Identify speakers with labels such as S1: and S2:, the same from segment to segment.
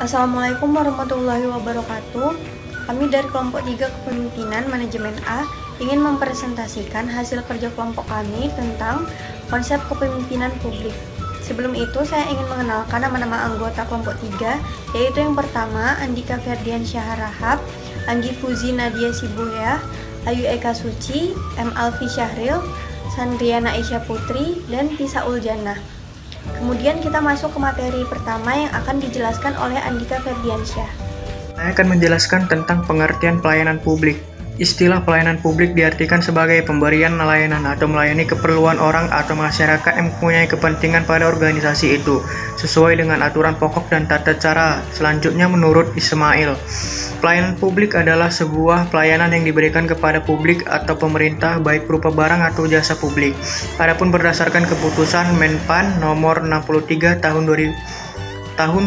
S1: Assalamualaikum warahmatullahi wabarakatuh. Kami dari kelompok 3 Kepemimpinan Manajemen A ingin mempresentasikan hasil kerja kelompok kami tentang konsep kepemimpinan publik. Sebelum itu, saya ingin mengenalkan nama-nama anggota kelompok 3, yaitu yang pertama, Andika Ferdian Syaharahap, Anggi Fuzi Nadia Sibuya, Ayu Eka Suci, M. Alfi Syahril, Sandriana Aisyah Putri, dan Tisa Uljannah. Kemudian kita masuk ke materi pertama yang akan dijelaskan oleh Andika Ferdiansyah.
S2: Saya akan menjelaskan tentang pengertian pelayanan publik. Istilah pelayanan publik diartikan sebagai pemberian layanan atau melayani keperluan orang atau masyarakat yang mempunyai kepentingan pada organisasi itu, sesuai dengan aturan pokok dan tata cara. Selanjutnya menurut Ismail, pelayanan publik adalah sebuah pelayanan yang diberikan kepada publik atau pemerintah baik berupa barang atau jasa publik. Adapun berdasarkan keputusan Menpan nomor 63 tahun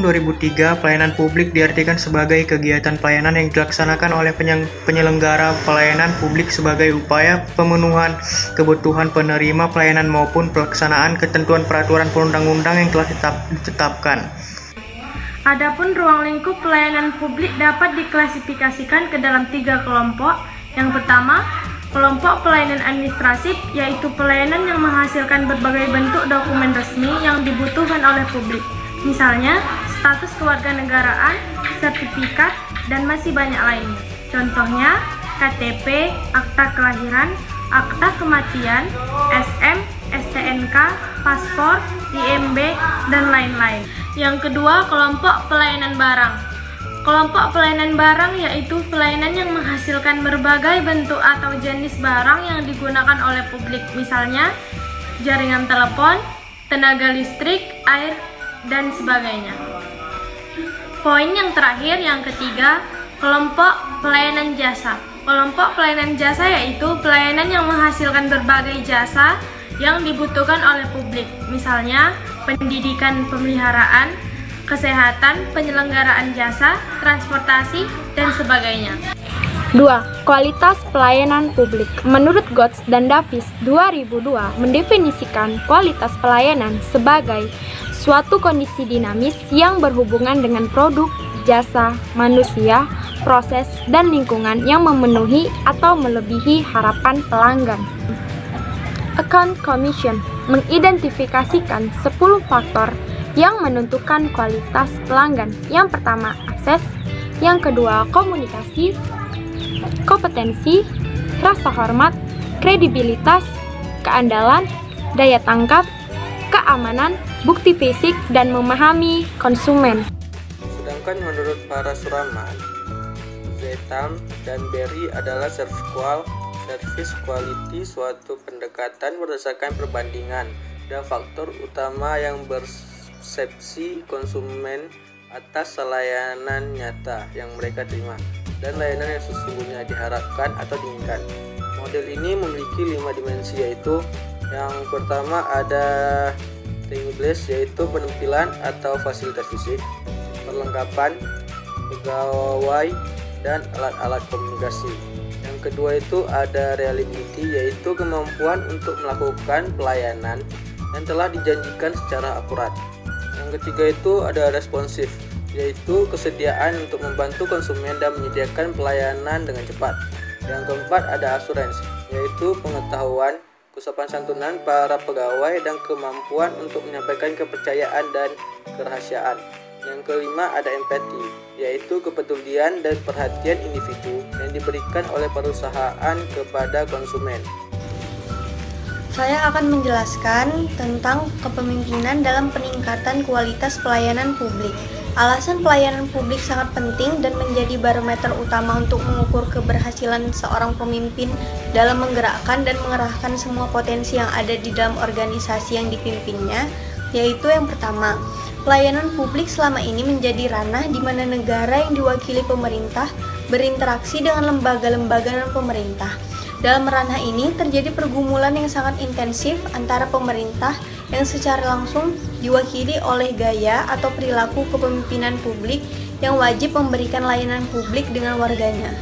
S2: 2003, pelayanan publik diartikan sebagai kegiatan pelayanan yang dilaksanakan oleh penyelenggara pelayanan publik sebagai upaya pemenuhan kebutuhan penerima pelayanan maupun pelaksanaan ketentuan peraturan perundang-undang yang telah ditetapkan.
S3: Adapun ruang lingkup pelayanan publik dapat diklasifikasikan ke dalam 3 kelompok. Yang pertama, kelompok pelayanan administratif, yaitu pelayanan yang menghasilkan berbagai bentuk dokumen resmi yang dibutuhkan oleh publik. Misalnya, status kewarganegaraan, sertifikat, dan masih banyak lainnya. Contohnya, KTP, akta kelahiran, akta kematian, SM, STNK, paspor, IMB, dan lain-lain. Yang kedua, kelompok pelayanan barang. Kelompok pelayanan barang yaitu pelayanan yang menghasilkan berbagai bentuk atau jenis barang yang digunakan oleh publik. Misalnya, jaringan telepon, tenaga listrik, air, dan sebagainya. Poin yang terakhir, yang ketiga, kelompok pelayanan jasa. Kelompok pelayanan jasa yaitu pelayanan yang menghasilkan berbagai jasa yang dibutuhkan oleh publik. Misalnya, pendidikan pemeliharaan, kesehatan, penyelenggaraan jasa, transportasi, dan sebagainya.
S4: 2. Kualitas pelayanan publik. Menurut Gotts dan Davis 2002 mendefinisikan kualitas pelayanan sebagai suatu kondisi dinamis yang berhubungan dengan produk, jasa, manusia, proses, dan lingkungan yang memenuhi atau melebihi harapan pelanggan. Account Commission mengidentifikasikan 10 faktor yang menentukan kualitas pelanggan. Yang pertama, akses. Yang kedua, komunikasi, kompetensi, rasa hormat, kredibilitas, keandalan, daya tangkap, keamanan, bukti fisik, dan memahami konsumen.
S5: Sedangkan menurut para suraman, Zetam dan Berry adalah service quality, suatu pendekatan berdasarkan perbandingan dan faktor utama yang bersepsi konsumen atas layanan nyata yang mereka terima dan layanan yang sesungguhnya diharapkan atau diinginkan. Model ini memiliki 5 dimensi, yaitu yang pertama ada Tingless, yaitu penampilan atau fasilitas fisik, perlengkapan, pegawai, dan alat-alat komunikasi. Yang kedua itu ada reliability, yaitu kemampuan untuk melakukan pelayanan yang telah dijanjikan secara akurat. Yang ketiga itu ada responsif, yaitu kesediaan untuk membantu konsumen dan menyediakan pelayanan dengan cepat. Yang keempat ada assurance, yaitu pengetahuan, kesopan santunan para pegawai, dan kemampuan untuk menyampaikan kepercayaan dan kerahasiaan. Yang kelima ada empati, yaitu kepedulian dan perhatian individu yang diberikan oleh perusahaan kepada konsumen.
S1: Saya akan menjelaskan tentang kepemimpinan dalam peningkatan kualitas pelayanan publik. Alasan pelayanan publik sangat penting dan menjadi barometer utama untuk mengukur keberhasilan seorang pemimpin dalam menggerakkan dan mengerahkan semua potensi yang ada di dalam organisasi yang dipimpinnya, yaitu yang pertama, pelayanan publik selama ini menjadi ranah di mana negara yang diwakili pemerintah berinteraksi dengan lembaga-lembaga dan pemerintah. Dalam ranah ini terjadi pergumulan yang sangat intensif antara pemerintah yang secara langsung diwakili oleh gaya atau perilaku kepemimpinan publik yang wajib memberikan layanan publik dengan warganya.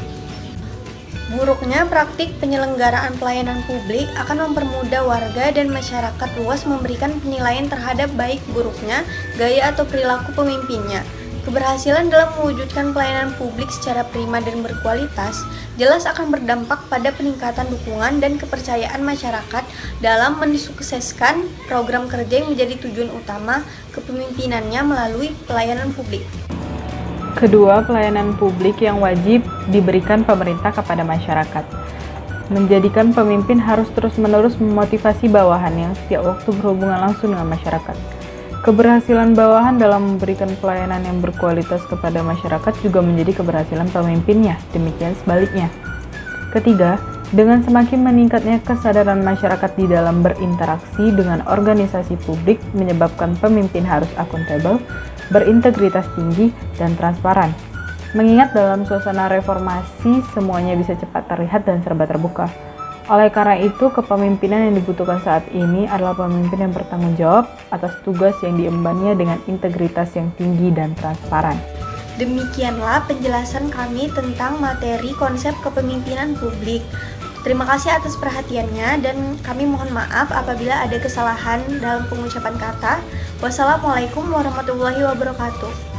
S1: Buruknya praktik penyelenggaraan pelayanan publik akan mempermudah warga dan masyarakat luas memberikan penilaian terhadap baik buruknya gaya atau perilaku pemimpinnya. Keberhasilan dalam mewujudkan pelayanan publik secara prima dan berkualitas jelas akan berdampak pada peningkatan dukungan dan kepercayaan masyarakat dalam mensukseskan program kerja yang menjadi tujuan utama kepemimpinannya melalui pelayanan publik.
S6: Kedua, pelayanan publik yang wajib diberikan pemerintah kepada masyarakat. Menjadikan pemimpin harus terus-menerus memotivasi bawahan yang setiap waktu berhubungan langsung dengan masyarakat. Keberhasilan bawahan dalam memberikan pelayanan yang berkualitas kepada masyarakat juga menjadi keberhasilan pemimpinnya, demikian sebaliknya. Ketiga, dengan semakin meningkatnya kesadaran masyarakat di dalam berinteraksi dengan organisasi publik menyebabkan pemimpin harus akuntabel, berintegritas tinggi, dan transparan. Mengingat dalam suasana reformasi semuanya bisa cepat terlihat dan serba terbuka. Oleh karena itu, kepemimpinan yang dibutuhkan saat ini adalah pemimpin yang bertanggung jawab atas tugas yang diembannya dengan integritas yang tinggi dan transparan.
S1: Demikianlah penjelasan kami tentang materi konsep kepemimpinan publik. Terima kasih atas perhatiannya dan kami mohon maaf apabila ada kesalahan dalam pengucapan kata. Wassalamualaikum warahmatullahi wabarakatuh.